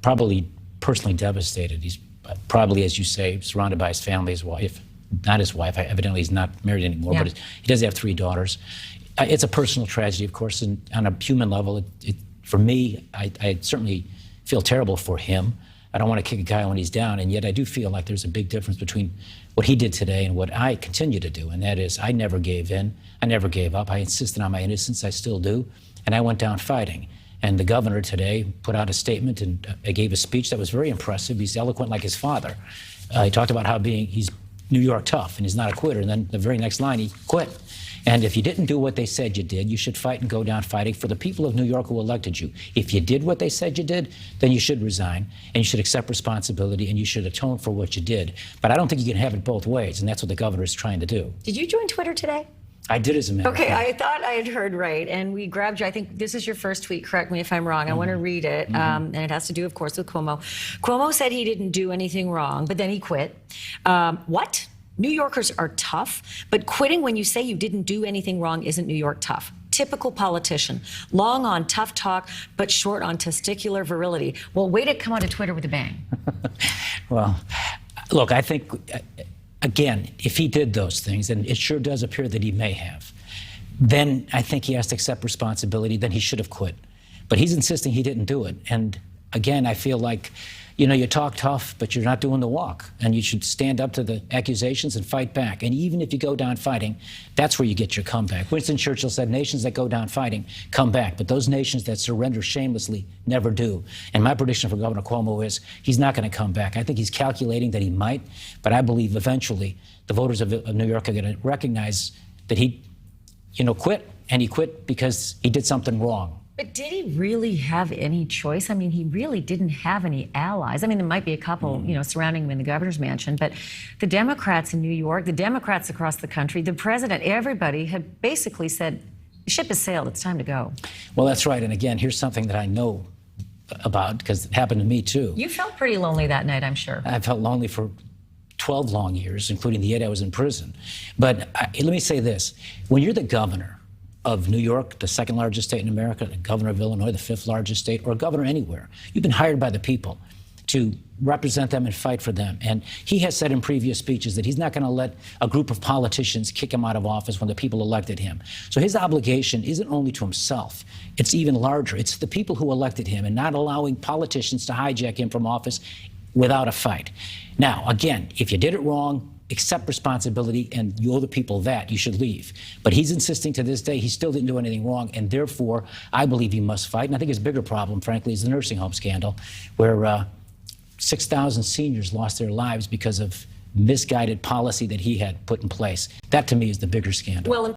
probably personally devastated. He's probably, as you say, surrounded by his family, his wife. Not his wife. Evidently, he's not married anymore, but he does have 3 daughters. It's a personal tragedy, of course, and on a human level, for me, I certainly feel terrible for him. I don't want to kick a guy when he's down, and yet I do feel like there's a big difference between what he did today and what I continue to do, and that is I never gave in. I never gave up. I insisted on my innocence. I still do, and I went down fighting. And the governor today put out a statement and gave a speech that was very impressive. He's eloquent like his father. He talked about how he's New York tough and he's not a quitter, and then the very next line, he quit. And if you didn't do what they said you did, you should fight and go down fighting for the people of New York who elected you. If you did what they said you did, then you should resign, and you should accept responsibility, and you should atone for what you did. But I don't think you can have it both ways, and that's what the governor is trying to do. Did you join Twitter today? I did, as a matter of fact. Okay, I thought I had heard right, and we grabbed you. I think this is your first tweet. Correct me if I'm wrong. I want to read it, and it has to do, of course, with Cuomo. Cuomo said he didn't do anything wrong, but then he quit. What? New Yorkers are tough, but quitting when you say you didn't do anything wrong isn't New York tough. Typical politician. Long on tough talk, but short on testicular virility. Well, way to come onto Twitter with a bang. Well, look, I think, again, if he did those things, and it sure does appear that he may have, then I think he has to accept responsibility. Then he should have quit. But he's insisting he didn't do it. And again, I feel like, you know, you talk tough, but you're not doing the walk. And you should stand up to the accusations and fight back. And even if you go down fighting, that's where you get your comeback. Winston Churchill said, nations that go down fighting come back. But those nations that surrender shamelessly never do. And my prediction for Governor Cuomo is he's not going to come back. I think he's calculating that he might. But I believe eventually the voters of New York are going to recognize that he, quit. And he quit because he did something wrong. But did he really have any choice? I mean, he really didn't have any allies. I mean, there might be a couple, surrounding him in the governor's mansion, but the Democrats in New York, the Democrats across the country, the president, everybody had basically said, the ship has sailed, it's time to go. Well, that's right. And again, here's something that I know about because it happened to me too. You felt pretty lonely that night, I'm sure. I felt lonely for 12 long years, including the 8 I was in prison. But let me say this. When you're the governor of New York, the 2nd largest state in America, the governor of Illinois, the 5th largest state, or a governor anywhere, you've been hired by the people to represent them and fight for them. And he has said in previous speeches that he's not going to let a group of politicians kick him out of office when the people elected him. So his obligation isn't only to himself, it's even larger. It's the people who elected him and not allowing politicians to hijack him from office without a fight. Now, again, if you did it wrong, accept responsibility, and you owe the people that. You should leave. But he's insisting to this day he still didn't do anything wrong, and therefore, I believe he must fight. And I think his bigger problem, frankly, is the nursing home scandal, where 6,000 seniors lost their lives because of misguided policy that he had put in place. That, to me, is the bigger scandal. Well,